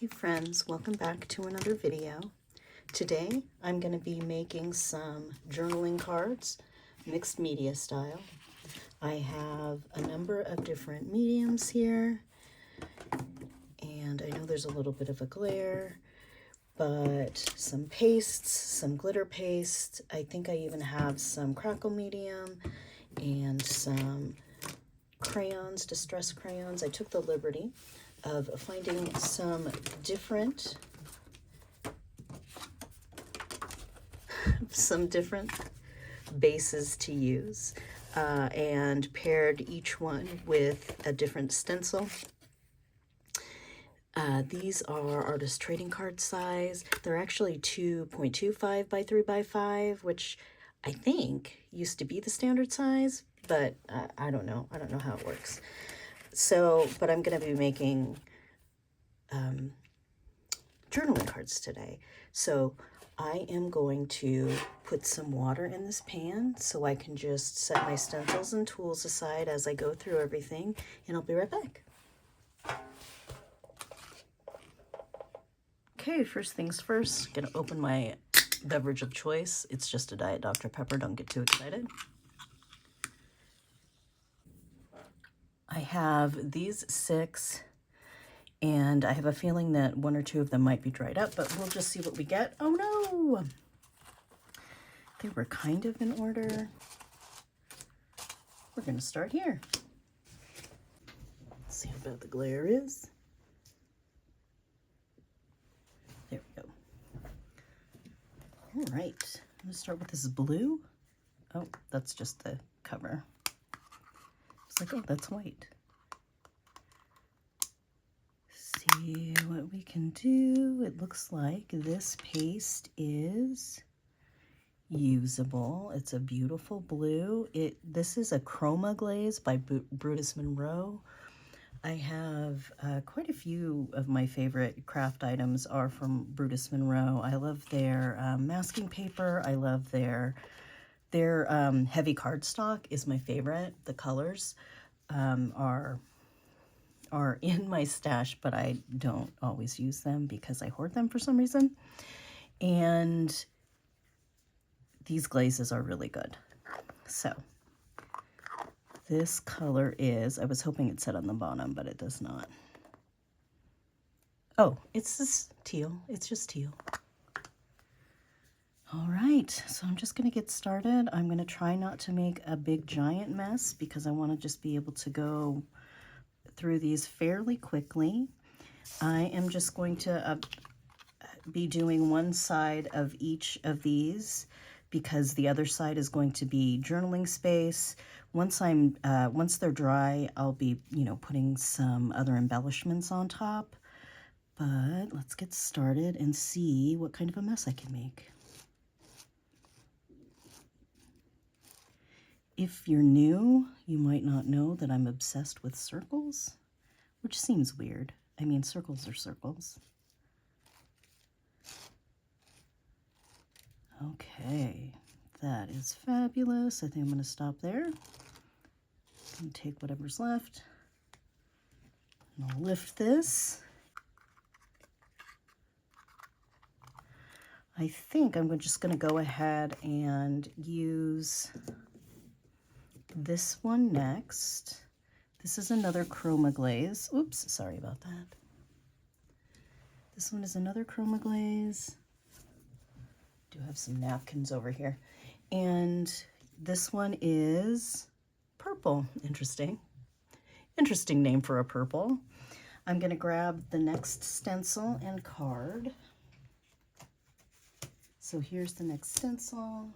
Hey friends, welcome back to another video. Today I'm going to be making some journaling cards, mixed media style. I have a number of different mediums here, and I know there's a little bit of a glare, but some pastes, some glitter paste. I think I even have some crackle medium and some crayons, distress crayons. I took the liberty of finding some different bases to use and paired each one with a different stencil. These are artist trading card size. They're actually 2.25 by 3 by 5, which I think used to be the standard size, but I don't know. I don't know how it works. So, but I'm going to be making journaling cards today. So I am going to put some water in this pan so I can just set my stencils and tools aside as I go through everything, and I'll be right back. Okay, first things first, gonna open my beverage of choice. It's just a Diet Dr. Pepper, don't get too excited. I have these 6, and I have a feeling that 1 or 2 of them might be dried up, but we'll just see what we get. Oh no! They were kind of in order. We're gonna start here. Let's see how bad the glare is. There we go. All right, I'm gonna start with this blue. Oh, that's just the cover. It's like, oh, that's white. See what we can do. It looks like this paste is usable. It's a beautiful blue. This is a chroma glaze by Brutus Monroe. I have quite a few of my favorite craft items are from Brutus Monroe. I love their masking paper. I love their heavy cardstock is my favorite. The colors are in my stash, but I don't always use them because I hoard them for some reason. And these glazes are really good. So this color is, I was hoping it said on the bottom, but it does not. Oh, it's this teal. It's just teal. All right, so I'm just going to get started. I'm going to try not to make a big giant mess because I want to just be able to go through these fairly quickly. I am just going to be doing one side of each of these because the other side is going to be journaling space. Once they're dry, I'll be, putting some other embellishments on top. But let's get started and see what kind of a mess I can make. If you're new, you might not know that I'm obsessed with circles, which seems weird. I mean, circles are circles. Okay, that is fabulous. I think I'm going to stop there and take whatever's left. And I'll lift this. I think I'm just going to go ahead and use this one next. This is another chroma glaze. Oops, sorry about that. This one is another chroma glaze. Do have some napkins over here. And this one is purple. Interesting. Interesting name for a purple. I'm going to grab the next stencil and card. So here's the next stencil.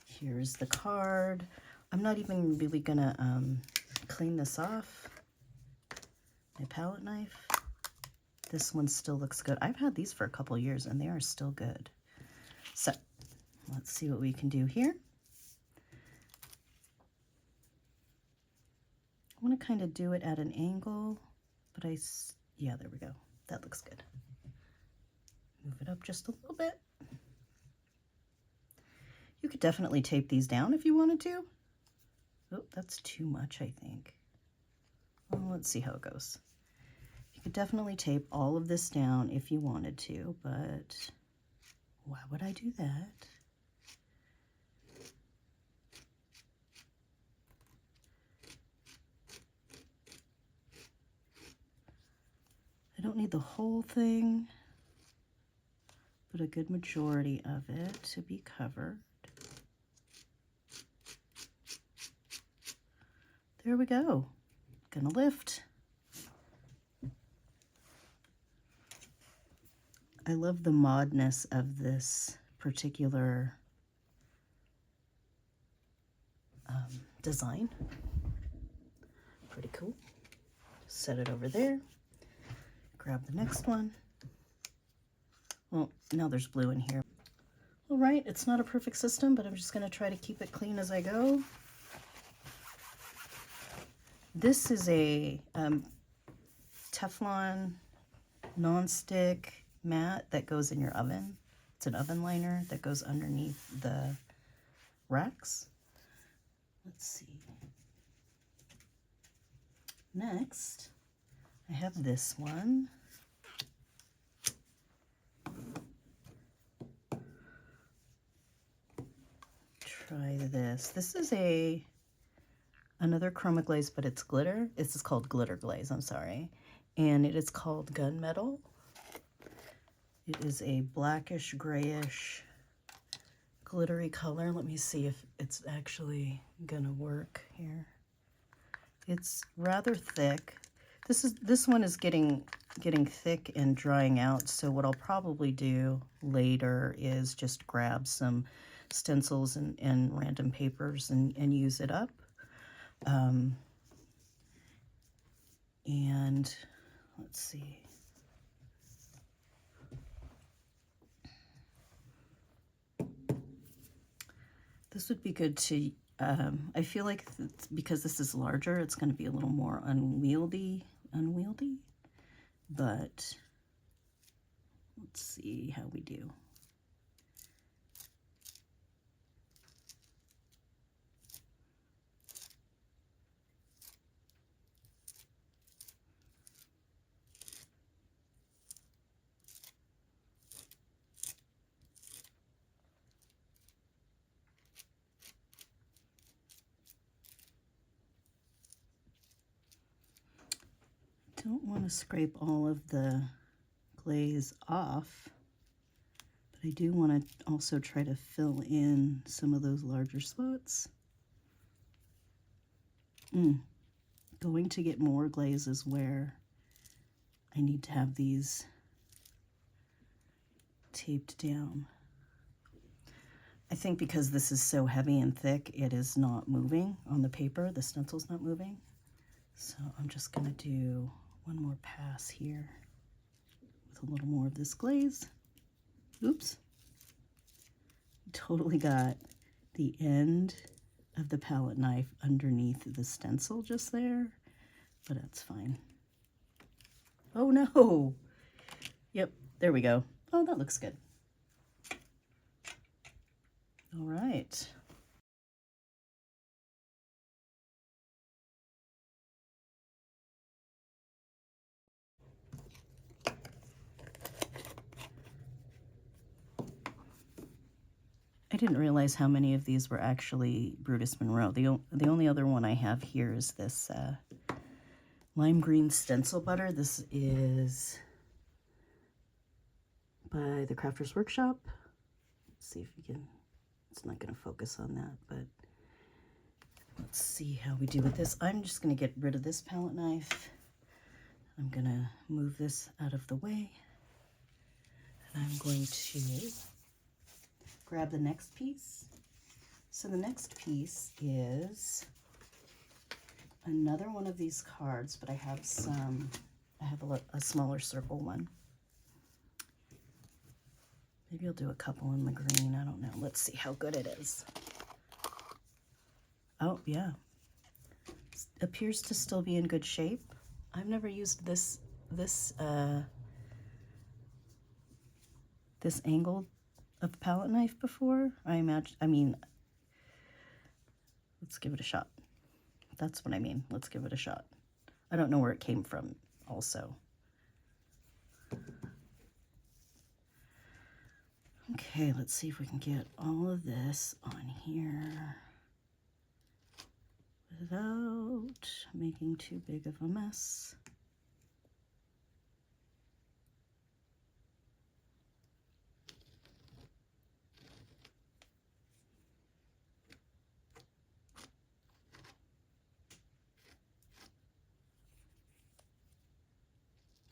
Here's the card. I'm not even really going to clean this off. My palette knife. This one still looks good. I've had these for a couple years and they are still good. So let's see what we can do here. I want to kind of do it at an angle, but yeah, there we go. That looks good. Move it up just a little bit. You could definitely tape these down if you wanted to. Oh, that's too much, I think. Well, let's see how it goes. You could definitely tape all of this down if you wanted to, but why would I do that? I don't need the whole thing, but a good majority of it to be covered. There we go. Gonna lift. I love the modness of this particular design. Pretty cool. Set it over there. Grab the next one. Well, now there's blue in here. All right, it's not a perfect system, but I'm just going to try to keep it clean as I go. This is a Teflon non-stick mat that goes in your oven. It's an oven liner that goes underneath the racks. Let's see. Next, I have this one. Try this. This is another chroma glaze, but it's glitter. This is called glitter glaze, I'm sorry. And it is called gunmetal. It is a blackish, grayish, glittery color. Let me see if it's actually gonna work here. It's rather thick. This one is getting thick and drying out, so what I'll probably do later is just grab some stencils and random papers and use it up. And let's see. This would be good to, I feel like because this is larger, it's going to be a little more unwieldy, but let's see how we do. Don't want to scrape all of the glaze off, but I do want to also try to fill in some of those larger spots. Going to get more glazes where I need to have these taped down. I think because this is so heavy and thick, it is not moving on the paper. The stencil's not moving. So I'm just gonna do one more pass here with a little more of this glaze. Oops. Totally got the end of the palette knife underneath the stencil just there, but that's fine. Oh no! Yep, there we go. Oh, that looks good. All right. I didn't realize how many of these were actually Brutus Monroe. The only other one I have here is this lime green stencil butter. This is by the Crafters Workshop. Let's see if we can, it's not going to focus on that, but let's see how we do with this. I'm just going to get rid of this palette knife. I'm going to move this out of the way. And I'm going to grab the next piece. So the next piece is another one of these cards, but I have a smaller circle one. Maybe I'll do a couple in the green, I don't know. Let's see how good it is. Oh, yeah. It appears to still be in good shape. I've never used this angle of palette knife before. Let's give it a shot. That's what I mean. Let's give it a shot. I don't know where it came from also. Okay, let's see if we can get all of this on here without making too big of a mess.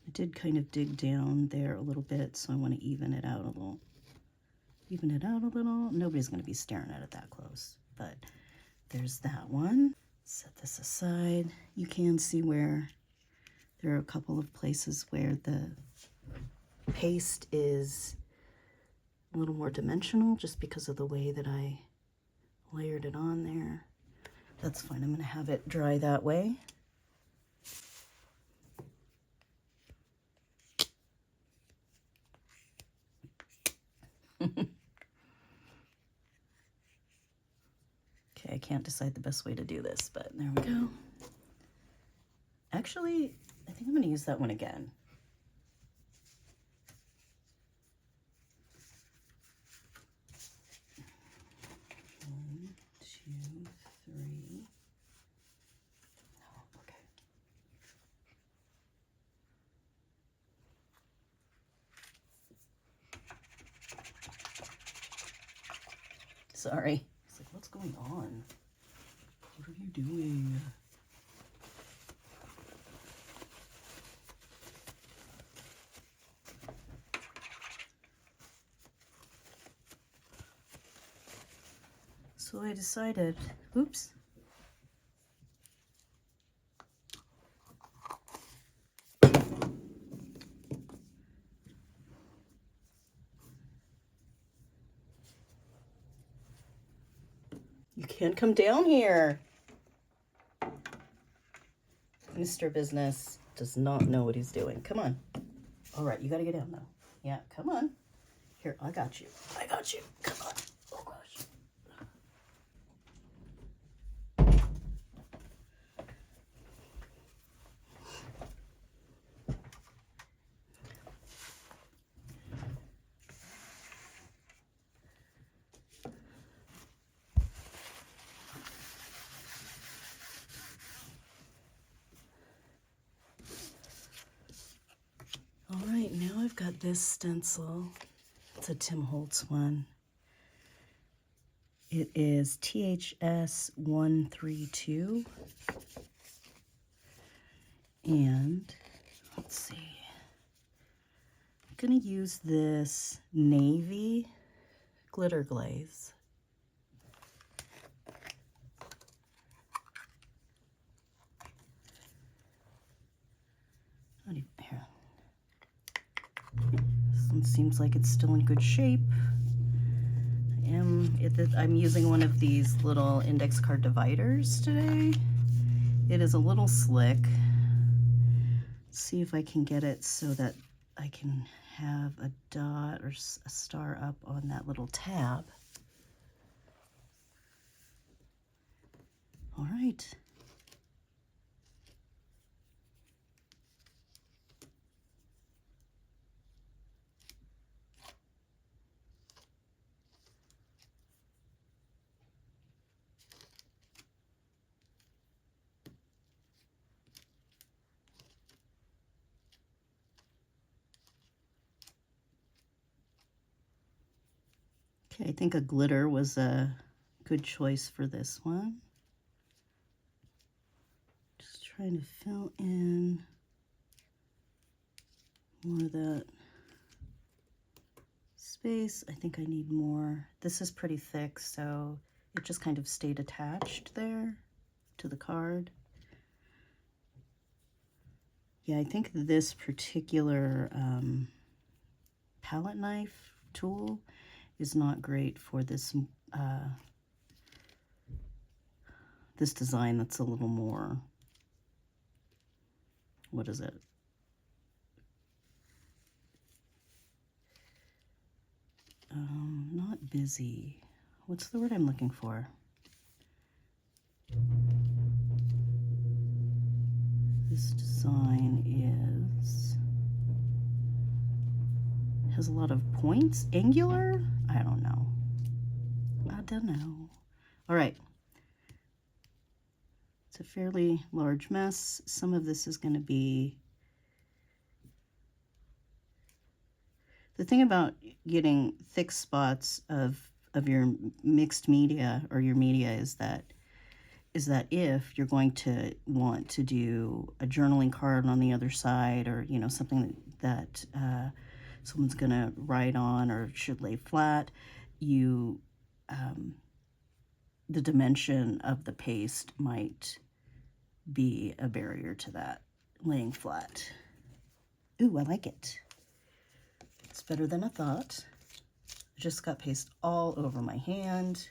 I did kind of dig down there a little bit, so I want to even it out a little. Even it out a little. Nobody's going to be staring at it that close, but there's that one. Set this aside. You can see where there are a couple of places where the paste is a little more dimensional just because of the way that I layered it on there. That's fine. I'm going to have it dry that way. Okay, I can't decide the best way to do this, but there we go. Actually, I think I'm going to use that one again. One, two, three. Oh, okay. Sorry. It's like, what's going on? What are you doing? So I decided, oops. You can't come down here. Mr. Business does not know what he's doing. Come on. All right, you got to get down now. Yeah, come on. Here, I got you. I got you. Come on. Oh, gosh. All right, now I've got this stencil. It's a Tim Holtz one. It is THS 132. And let's see. I'm gonna use this navy glitter glaze. Here. This one seems like it's still in good shape. I'm using one of these little index card dividers today. It is a little slick. Let's see if I can get it so that I can have a dot or a star up on that little tab. All right. Okay, I think a glitter was a good choice for this one. Just trying to fill in more of that space. I think I need more. This is pretty thick, so it just kind of stayed attached there to the card. Yeah, I think this particular palette knife tool is not great for this this design that's a little more, what is it? Not busy. What's the word I'm looking for? This design is has a lot of points. Angular? I don't know. I don't know. All right. It's a fairly large mess. Some of this is going to be... The thing about getting thick spots of your mixed media or your media is that if you're going to want to do a journaling card on the other side, or you know, something that someone's going to write on or should lay flat, you the dimension of the paste might be a barrier to that laying flat. Ooh, I like it. It's better than I thought. I just got paste all over my hand,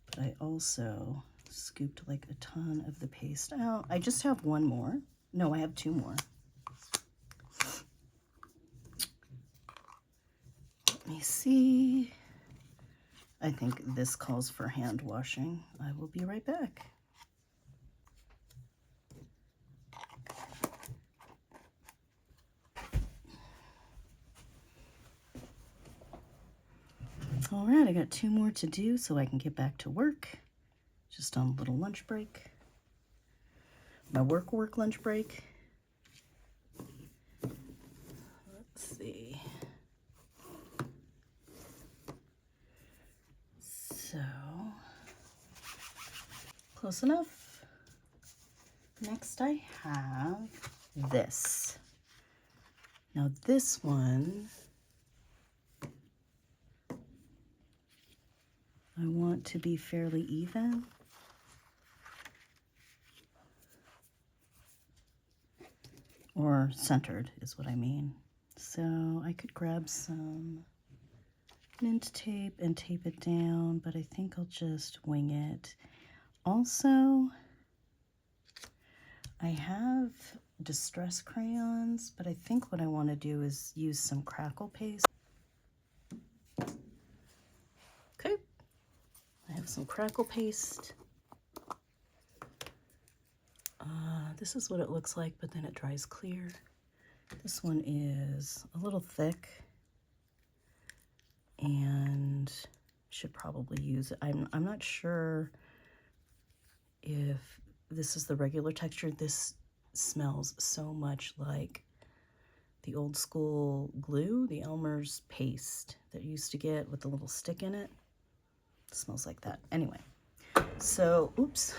but I also scooped like a ton of the paste out. I just have one more. No, I have two more. Let me see. I think this calls for hand washing. I will be right back. All right, I got two more to do so I can get back to work. Just on a little lunch break. My work lunch break. Let's see. So, close enough. Next I have this. Now this one, I want to be fairly even. Or centered is what I mean. So I could grab some mint tape and tape it down, but I think I'll just wing it. Also, I have distress crayons, but I think what I want to do is use some crackle paste. Okay, I have some crackle paste. This is what it looks like, but then it dries clear. This one is a little thick and should probably use it. I'm not sure if this is the regular texture. This smells so much like the old school glue, the Elmer's paste that you used to get with the little stick in it. It smells like that. Anyway, so, oops.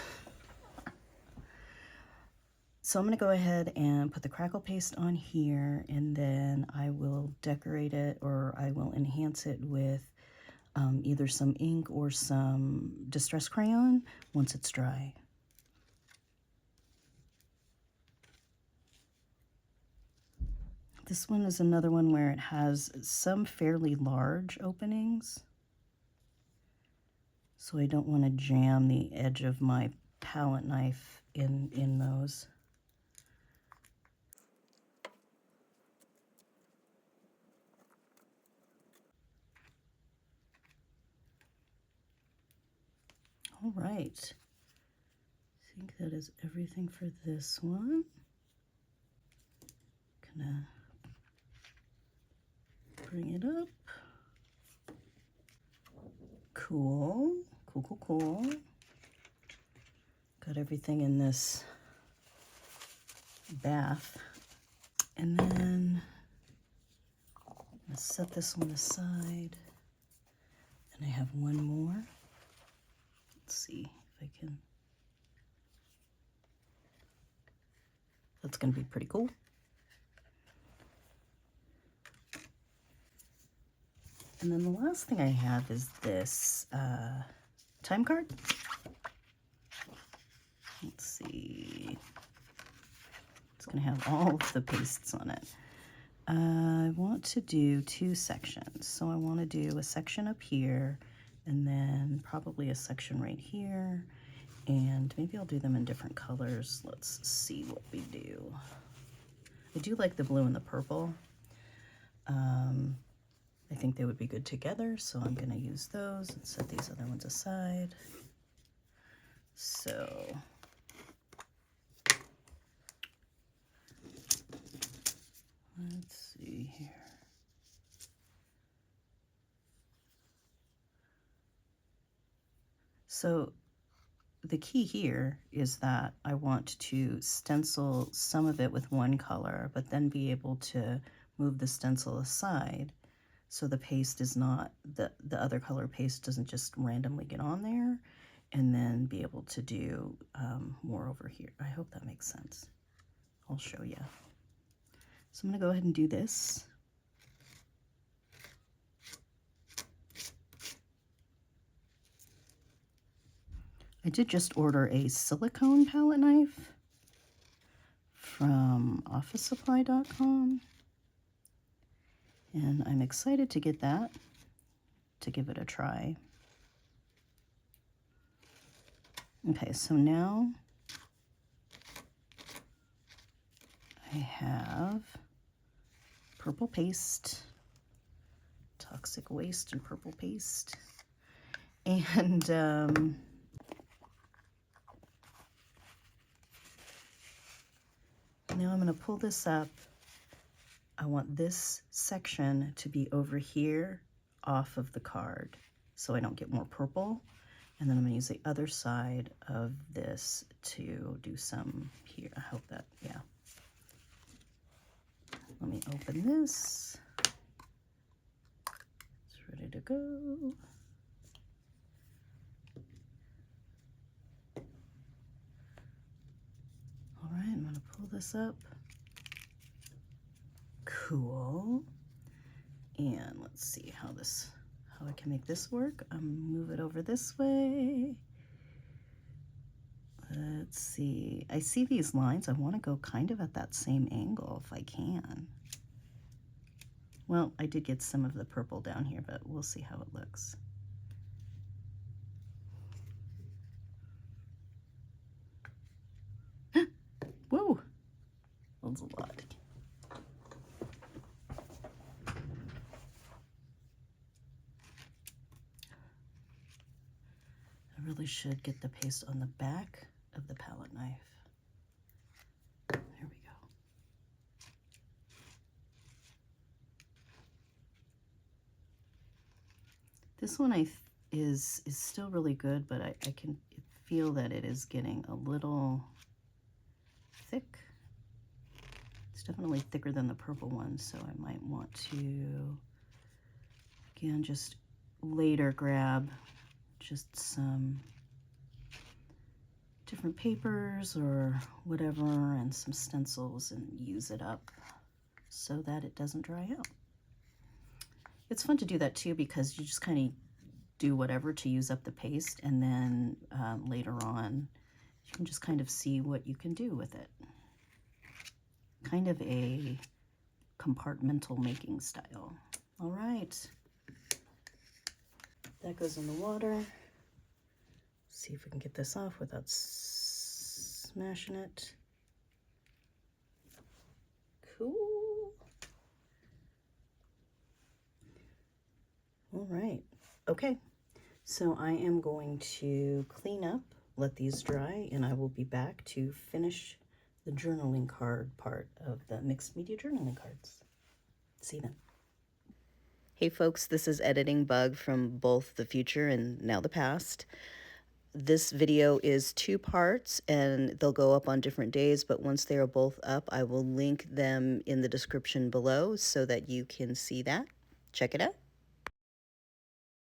So I'm going to go ahead and put the crackle paste on here, and then I will decorate it, or I will enhance it with either some ink or some distress crayon once it's dry. This one is another one where it has some fairly large openings, so I don't want to jam the edge of my palette knife in those. All right, I think that is everything for this one. Gonna bring it up. Cool, cool, cool, cool. Got everything in this bath. And then let's set this one aside. And I have one more. Let's see if I can. That's going to be pretty cool. And then the last thing I have is this time card. Let's see. It's going to have all of the pastes on it. I want to do two sections. So I want to do a section up here, and then probably a section right here. And maybe I'll do them in different colors. Let's see what we do. I do like the blue and the purple. I think they would be good together, so I'm going to use those and set these other ones aside. So let's see here. So the key here is that I want to stencil some of it with one color, but then be able to move the stencil aside so the paste is not, the other color paste doesn't just randomly get on there, and then be able to do more over here. I hope that makes sense. I'll show you. So I'm going to go ahead and do this. I did just order a silicone palette knife from officesupply.com, and I'm excited to get that, to give it a try. Okay, so now I have purple paste, toxic waste and purple paste, and now I'm going to pull this up. I want this section to be over here off of the card so I don't get more purple. And then I'm going to use the other side of this to do some here. I hope that, yeah. Let me open this. It's ready to go. All right, I'm going to pull this up. Cool. And let's see how I can make this work. Move it over this way. Let's see. I see these lines. I want to go kind of at that same angle if I can. Well, I did get some of the purple down here, but we'll see how it looks. Whoa! That's a lot. I really should get the paste on the back of the palette knife. There we go. This one is still really good, but I can feel that it is getting a little thick. It's definitely thicker than the purple one, so I might want to, again, just later grab just some different papers or whatever and some stencils and use it up so that it doesn't dry out. It's fun to do that too because you just kind of do whatever to use up the paste, and then later on you can just kind of see what you can do with it. Kind of a compartmental making style. All right. That goes in the water. See if we can get this off without smashing it. Cool. All right. Okay. So I am going to clean up, let these dry, and I will be back to finish the journaling card part of the mixed media journaling cards. See you then. Hey folks, this is Editing Bug from both the future and now the past. This video is 2 parts and they'll go up on different days, but once they are both up, I will link them in the description below so that you can see that. Check it out.